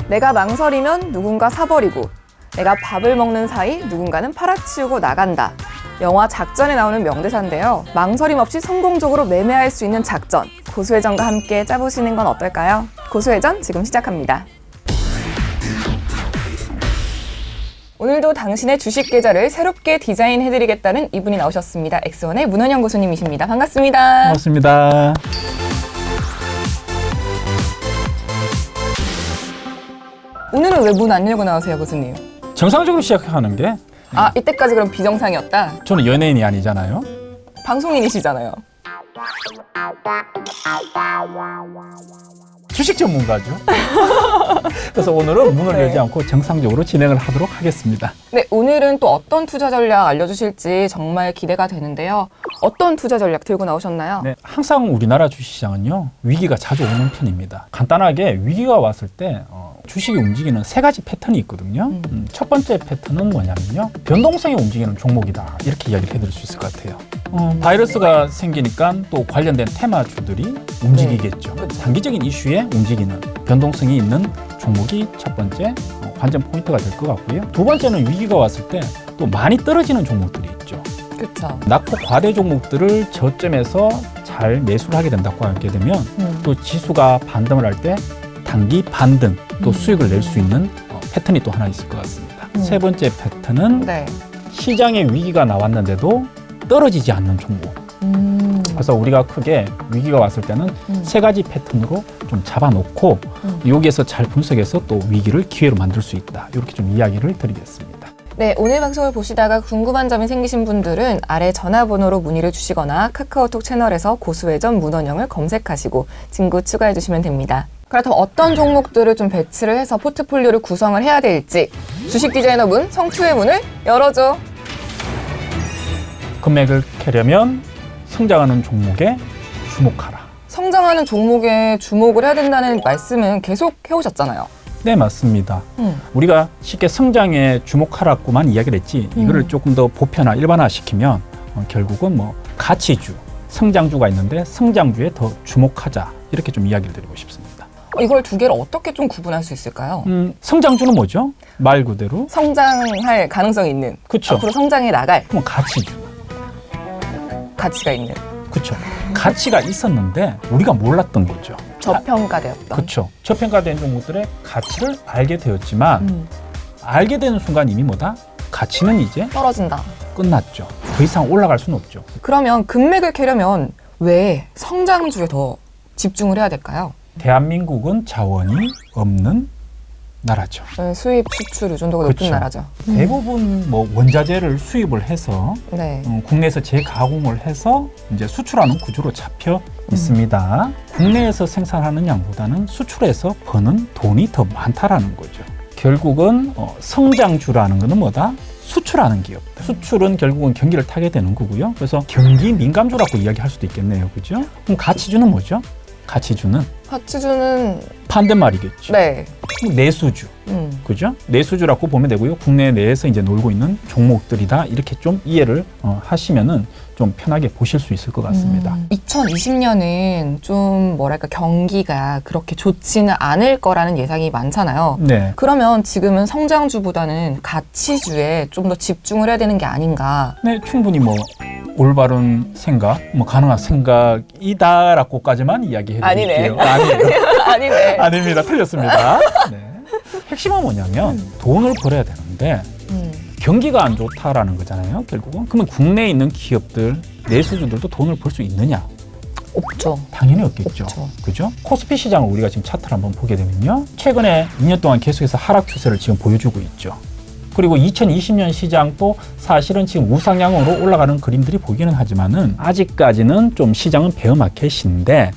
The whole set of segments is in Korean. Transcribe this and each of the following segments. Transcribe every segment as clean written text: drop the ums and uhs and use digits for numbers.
내가 망설이면 누군가 사버리고 내가 밥을 먹는 사이 누군가는 팔아치우고 나간다. 영화 작전에 나오는 명대사인데요. 망설임 없이 성공적으로 매매할 수 있는 작전. 고수회전과 함께 짜보시는 건 어떨까요? 고수회전 지금 시작합니다. 오늘도 당신의 주식 계좌를 새롭게 디자인해드리겠다는 이분이 나오셨습니다. 엑스원의 문원영 고수님이십니다. 반갑습니다. 반갑습니다. 오늘은 왜 문 안 열고 나오세요, 고수님? 정상적으로 시작하는 게 아, 이때까지 그럼 비정상이었다? 저는 연예인이 아니잖아요. 방송인이시잖아요. 주식 전문가죠. 그래서 오늘은 문을 네. 열지 않고 정상적으로 진행을 하도록 하겠습니다. 네, 오늘은 또 어떤 투자 전략 알려주실지 정말 기대가 되는데요. 어떤 투자 전략 들고 나오셨나요? 네, 항상 우리나라 주식시장은요, 위기가 자주 오는 편입니다. 간단하게 위기가 왔을 때 주식이 움직이는 세 가지 패턴이 있거든요. 첫 번째 패턴은 뭐냐면요, 변동성이 움직이는 종목이다, 이렇게 이야기를 해드릴 수 있을 것 같아요. 바이러스가 생기니까 또 관련된 테마주들이 움직이겠죠. 네, 그렇죠. 단기적인 이슈에 움직이는 변동성이 있는 종목이 첫 번째 관전 포인트가 될 것 같고요. 두 번째는 위기가 왔을 때 또 많이 떨어지는 종목들이 있죠. 그렇죠. 낙폭 과대 종목들을 저점에서 잘 매수를 하게 된다고 하게 되면 또 지수가 반등을 할 때 단기 반등 또 수익을 낼 수 있는 패턴이 또 하나 있을 것 같습니다. 세 번째 패턴은 네. 시장에 위기가 나왔는데도 떨어지지 않는 종목. 그래서 우리가 크게 위기가 왔을 때는 세 가지 패턴으로 좀 잡아놓고 여기에서 잘 분석해서 또 위기를 기회로 만들 수 있다. 이렇게 좀 이야기를 드리겠습니다. 네, 오늘 방송을 보시다가 궁금한 점이 생기신 분들은 아래 전화번호로 문의를 주시거나 카카오톡 채널에서 고수회전 문원영을 검색하시고 친구 추가해 주시면 됩니다. 그렇다면 어떤 종목들을 좀 배치를 해서 포트폴리오를 구성을 해야 될지 주식 디자이너분 성추의 문을 열어줘. 금액을 캐려면 성장하는 종목에 주목하라. 성장하는 종목에 주목을 해야 된다는 말씀은 계속 해오셨잖아요. 네, 맞습니다. 우리가 쉽게 성장에 주목하라고만 이야기를 했지 이거를 조금 더 보편화, 일반화시키면 결국은 뭐 가치주, 성장주가 있는데 성장주에 더 주목하자, 이렇게 좀 이야기를 드리고 싶습니다. 이걸 두 개를 어떻게 좀 구분할 수 있을까요? 성장주는 뭐죠? 말 그대로 성장할 가능성이 있는, 그쵸. 앞으로 성장해 나갈 그럼 가치주. 가치가 있는, 그렇죠. 가치가 있었는데 우리가 몰랐던 거죠. 저평가되었던. 그렇죠. 저평가된 종목들의 가치를 알게 되었지만 알게 되는 순간 이미 뭐다? 가치는 이제 떨어진다. 끝났죠. 더 이상 올라갈 수는 없죠. 그러면 금맥을 캐려면 왜 성장주에 더 집중을 해야 될까요? 대한민국은 자원이 없는 나라죠. 수입, 수출 의존도가 그렇죠. 높은 나라죠. 대부분 뭐 원자재를 수입을 해서 네. 국내에서 재가공을 해서 이제 수출하는 구조로 잡혀 있습니다. 국내에서 생산하는 양보다는 수출해서 버는 돈이 더 많다라는 거죠. 결국은 성장주라는 거는 뭐다? 수출하는 기업들. 수출은 결국은 경기를 타게 되는 거고요. 그래서 경기 민감주라고 이야기할 수도 있겠네요. 그죠? 그럼 가치주는 뭐죠? 가치주는 반대말이겠죠. 네. 내수주. 그죠? 내수주라고 보면 되고요. 국내 내에서 이제 놀고 있는 종목들이다. 이렇게 좀 이해를 하시면은 좀 편하게 보실 수 있을 것 같습니다. 2020년은 좀 뭐랄까 경기가 그렇게 좋지는 않을 거라는 예상이 많잖아요. 네. 그러면 지금은 성장주보다는 가치주에 좀 더 집중을 해야 되는 게 아닌가. 네, 충분히 뭐 올바른 생각, 뭐 가능한 생각이다라고까지만 이야기해 드릴게요. 아니에요. 아니네. 아닙니다. 틀렸습니다. 네. 핵심은 뭐냐면 돈을 벌어야 되는데 경기가 안 좋다라는 거잖아요. 결국은. 그러면 국내에 있는 기업들, 내수주들도 돈을 벌 수 있느냐? 없죠. 당연히 없겠죠. 없죠. 그죠? 코스피 시장을 우리가 지금 차트를 한번 보게 되면요. 최근에 2년 동안 계속해서 하락 추세를 지금 보여주고 있죠. 그리고 2020년 시장도 사실은 지금 우상향으로 올라가는 그림들이 보이기는 하지만은 아직까지는 좀 시장은 베어마켓인데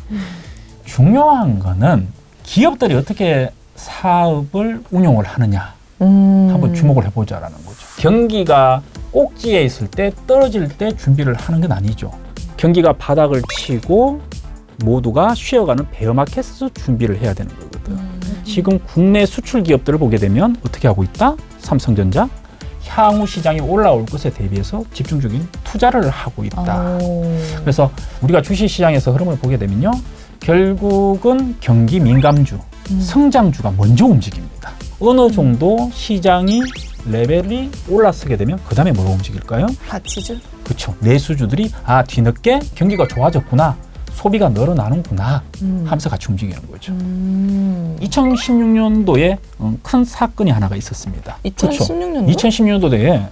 중요한 거는 기업들이 어떻게 사업을 운용을 하느냐 한번 주목을 해보자라는 거죠. 경기가 꼭지에 있을 때 떨어질 때 준비를 하는 건 아니죠. 경기가 바닥을 치고 모두가 쉬어가는 베어마켓에서 준비를 해야 되는 거거든. 지금 국내 수출 기업들을 보게 되면 어떻게 하고 있다? 삼성전자 향후 시장이 올라올 것에 대비해서 집중적인 투자를 하고 있다. 그래서 우리가 주식시장에서 흐름을 보게 되면요. 결국은 경기 민감주, 성장주가 먼저 움직입니다. 어느 정도 시장이 레벨이 올라서게 되면 그 다음에 뭐가 움직일까요? 가치주? 그렇죠. 내수주들이 뒤늦게 경기가 좋아졌구나, 소비가 늘어나는구나 하면서 같이 움직이는 거죠. 2016년도에 큰 사건이 하나가 있었습니다. 2016년도? 2016년도에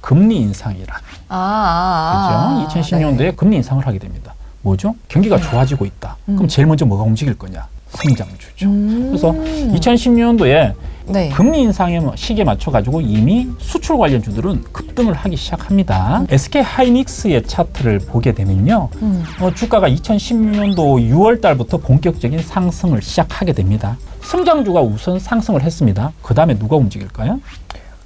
금리 인상이란. 그죠? 2016년도에 네. 금리 인상을 하게 됩니다. 뭐죠? 경기가 좋아지고 있다. 그럼 제일 먼저 뭐가 움직일 거냐? 성장주죠. 그래서 2016년도에 네. 금리 인상의 시기에 맞춰가지고 이미 수출 관련주들은 급등을 하기 시작합니다. SK 하이닉스의 차트를 보게 되면요. 주가가 2016년도 6월 달부터 본격적인 상승을 시작하게 됩니다. 성장주가 우선 상승을 했습니다. 그 다음에 누가 움직일까요?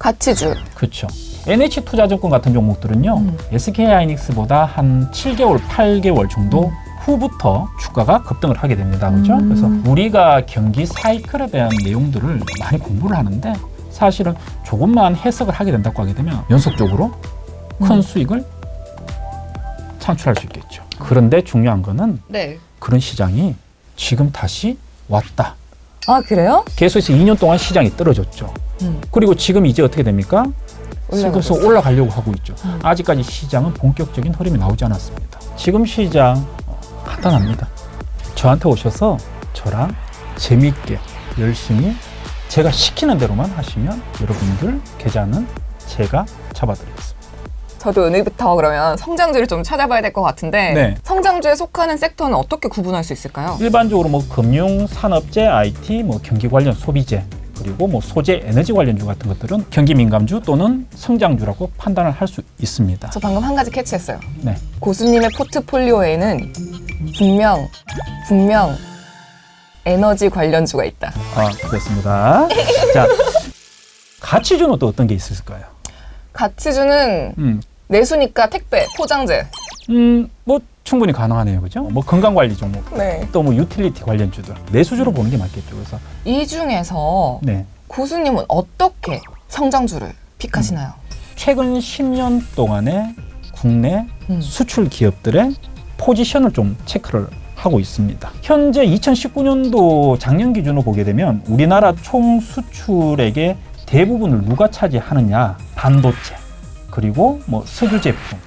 가치주. 그렇죠. NH투자증권 같은 종목들은요. SK 하이닉스보다 한 7개월, 8개월 정도 후부터 주가가 급등을 하게 됩니다. 그렇죠? 그래서 우리가 경기 사이클에 대한 내용들을 많이 공부를 하는데 사실은 조금만 해석을 하게 된다고 하게 되면 연속적으로 큰 수익을 창출할 수 있겠죠. 그런데 중요한 거는 네. 그런 시장이 지금 다시 왔다. 아, 그래요? 계속해서 2년 동안 시장이 떨어졌죠. 그리고 지금 이제 어떻게 됩니까? 그래서 올라가려고 하고 있죠. 아직까지 시장은 본격적인 흐름이 나오지 않았습니다. 지금 시장 간단합니다. 저한테 오셔서 저랑 재미있게 열심히 제가 시키는 대로만 하시면 여러분들 계좌는 제가 잡아드리겠습니다. 저도 오늘부터 그러면 성장주를 좀 찾아봐야 될 것 같은데 네. 성장주에 속하는 섹터는 어떻게 구분할 수 있을까요? 일반적으로 뭐 금융, 산업재, IT, 뭐 경기 관련 소비재, 그리고 뭐 소재, 에너지 관련주 같은 것들은 경기 민감주 또는 성장주라고 판단을 할 수 있습니다. 저 방금 한 가지 캐치했어요. 네. 고수님의 포트폴리오에는 분명 에너지 관련주가 있다. 그렇습니다. 자, 가치주는 또 어떤 게 있을까요? 가치주는 내수니까 택배, 포장재. 뭐 충분히 가능하네요, 그죠? 뭐 건강관리 종목, 네. 또 뭐 유틸리티 관련주들, 내수주로 보는 게 맞겠죠. 그래서 이 중에서 네. 고수님은 어떻게 성장주를 픽하시나요? 최근 10년 동안의 국내 수출 기업들의 포지션을 좀 체크를 하고 있습니다. 현재 2019년도 작년 기준으로 보게 되면 우리나라 총 수출액의 대부분을 누가 차지하느냐? 반도체, 그리고 뭐 석유 제품.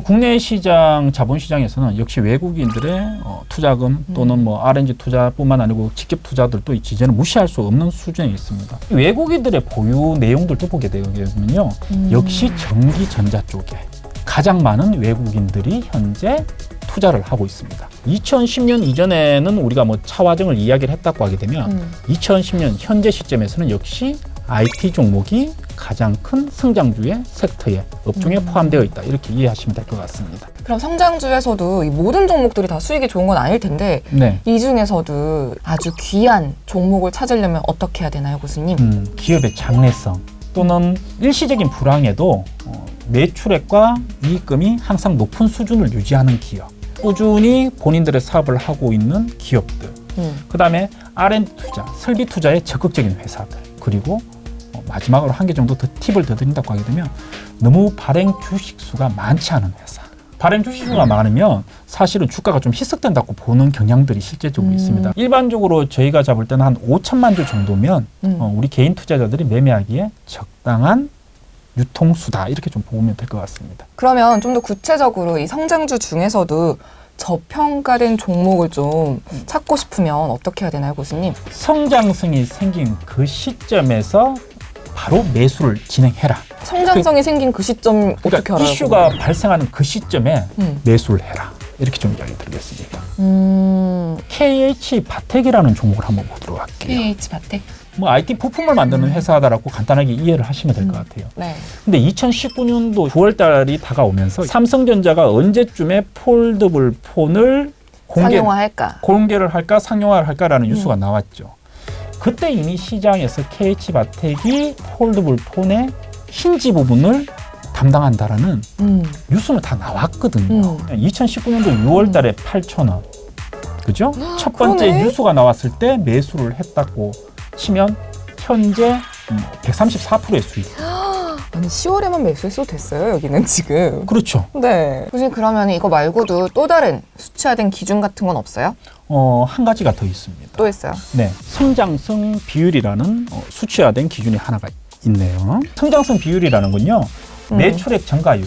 국내 시장, 자본시장에서는 역시 외국인들의 투자금 또는 뭐 R&D 투자뿐만 아니고 직접 투자들도 이제는 무시할 수 없는 수준에 있습니다. 외국인들의 보유 내용들도 보게 되면요, 역시 전기 전자 쪽에 가장 많은 외국인들이 현재 투자를 하고 있습니다. 2010년 이전에는 우리가 뭐 차화정을 이야기를 했다고 하게 되면 2010년 현재 시점에서는 역시 IT 종목이 가장 큰 성장주의 섹터에 업종에 포함되어 있다, 이렇게 이해하시면 될 것 같습니다. 그럼 성장주에서도 이 모든 종목들이 다 수익이 좋은 건 아닐 텐데 네. 이 중에서도 아주 귀한 종목을 찾으려면 어떻게 해야 되나요, 교수님? 기업의 장래성 또는 일시적인 불황에도 매출액과 이익금이 항상 높은 수준을 유지하는 기업, 꾸준히 본인들의 사업을 하고 있는 기업들, 그 다음에 R&D 투자, 설비 투자에 적극적인 회사들, 그리고 마지막으로 한 개 정도 더 팁을 더 드린다고 하게 되면 너무 발행 주식 수가 많지 않은 회사. 발행 주식 수가 많으면 사실은 주가가 좀 희석된다고 보는 경향들이 실제적으로 있습니다. 일반적으로 저희가 잡을 때는 한 5천만 주 정도면 우리 개인 투자자들이 매매하기에 적당한 유통수다, 이렇게 좀 보면 될 것 같습니다. 그러면 좀 더 구체적으로 이 성장주 중에서도 저평가된 종목을 좀 찾고 싶으면 어떻게 해야 되나요, 교수님? 성장성이 생긴 그 시점에서 바로 매수를 진행해라. 성장성이 생긴 그 시점 어떻게 그러니까 알아요? 이슈가 발생하는 그 시점에 매수를 해라, 이렇게 좀 이야기 드리겠습니다. KH 바텍이라는 종목을 한번 보도록 할게요. KH 바텍? 뭐 IT 부품을 만드는 회사다라고 간단하게 이해를 하시면 될 것 같아요. 네. 근데 2019년도 9월 달이 다가오면서 삼성전자가 언제쯤에 폴더블 폰을 공개를 할까 상용화를 할까라는 뉴스가 나왔죠. 그때 이미 시장에서 KH 바텍이 폴더블 폰의 힌지 부분을 담당한다라는 뉴스는 다 나왔거든요. 2019년도 6월 달에 8,000원. 그죠? 첫 번째 그러네. 뉴스가 나왔을 때 매수를 했다고 치면 현재 134%의 수익. 아니 10월에만 매수했어도 됐어요, 여기는 지금. 그렇죠. 네. 교수님, 그러면 이거 말고도 또 다른 수치화된 기준 같은 건 없어요? 한 가지가 더 있습니다. 또 있어요. 네, 성장성 비율이라는 수치화된 기준이 하나가 있네요. 성장성 비율이라는 건요, 매출액 증가율,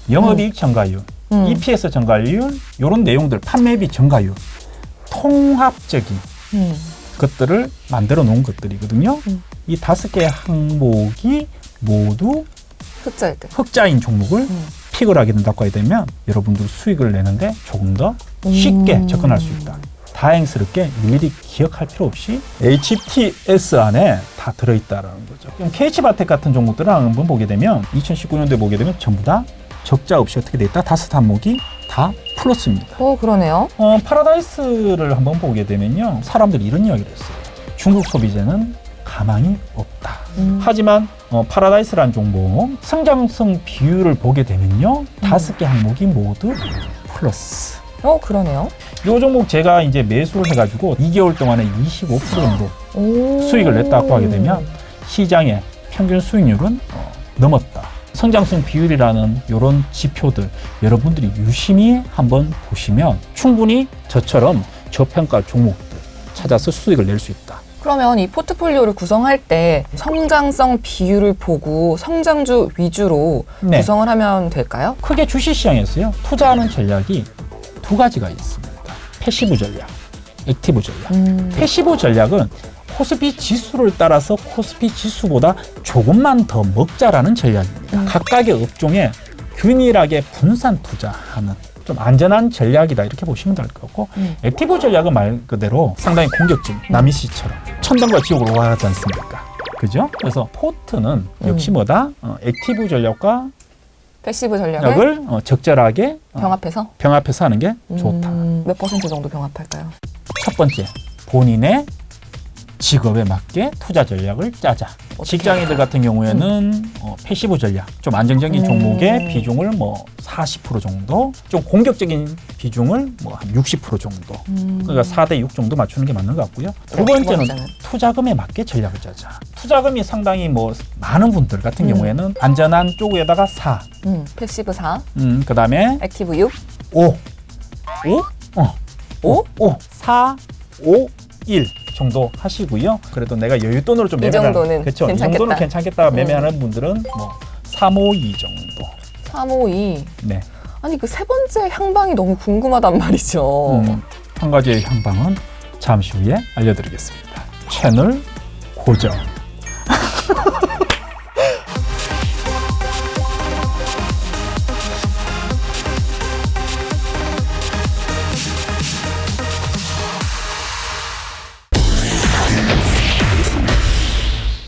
영업이익 증가율, EPS 증가율, 이런 내용들, 판매비 증가율, 통합적인 것들을 만들어 놓은 것들이거든요. 이 5개 항목이 모두 흑자일 때. 흑자인 종목을 픽을 하게 된다고 하게 되면 여러분들 수익을 내는데 조금 더 쉽게 접근할 수 있다. 다행스럽게 일일이 기억할 필요 없이 HTS 안에 다 들어있다는 거죠. 그럼 KH바텍 같은 종목들을 한번 보게 되면 2019년도에 보게 되면 전부 다 적자 없이 어떻게 돼 있다? 5 항목이 다 플러스입니다. 그러네요. 파라다이스를 한번 보게 되면요, 사람들이 이런 이야기를 했어요. 중국 소비재는 가망이 없다. 하지만 파라다이스라는 종목 성장성 비율을 보게 되면요, 5개 항목이 모두 플러스. 그러네요. 이 종목 제가 이제 매수를 해가지고 2개월 동안에 25% 정도 수익을 냈다고 하게 되면 시장의 평균 수익률은 넘었다. 성장성 비율이라는 이런 지표들 여러분들이 유심히 한번 보시면 충분히 저처럼 저평가 종목들 찾아서 수익을 낼 수 있다. 그러면 이 포트폴리오를 구성할 때 성장성 비율을 보고 성장주 위주로 네. 구성을 하면 될까요? 크게 주식시장에서요, 투자하는 전략이 2가지가 있습니다. 패시브 전략, 액티브 전략. 패시브 전략은 코스피 지수를 따라서 코스피 지수보다 조금만 더 먹자라는 전략입니다. 각각의 업종에 균일하게 분산 투자하는 좀 안전한 전략이다, 이렇게 보시면 될 것 같고, 액티브 전략은 말 그대로 상당히 공격적인 나미 씨처럼 천당과 지옥으로 가지 않습니까? 그죠? 그래서 포트는 역시 뭐다? 액티브 전략과 패시브 전략을 적절하게 병합해서 하는 게 좋다. 몇 퍼센트 정도 병합할까요? 첫 번째, 본인의 직업에 맞게 투자 전략을 짜자. 직장인들 같은 경우에는 패시브 전략, 좀 안정적인 종목의 비중을 뭐 40% 정도, 좀 공격적인 비중을 뭐 한 60% 정도. 그러니까 4대6 정도 맞추는 게 맞는 것 같고요. 두 번째는 투자금에 맞게 전략을 짜자. 투자금이 상당히 뭐 많은 분들 같은 경우에는 안전한 쪽에다가 4, 패시브 4, 그 다음에 액티브 6, 5, 4, 5, 1 정도 하시고요. 그래도 내가 여윳돈으로 좀 매매하는, 정도는 그렇죠. 이 괜찮겠다. 정도는 괜찮겠다 매매하는 분들은 뭐 3, 5, 2 정도. 3, 5, 2. 네. 아니 그 세 번째 향방이 너무 궁금하단 말이죠. 한 가지의 향방은 잠시 후에 알려드리겠습니다. 채널 고정.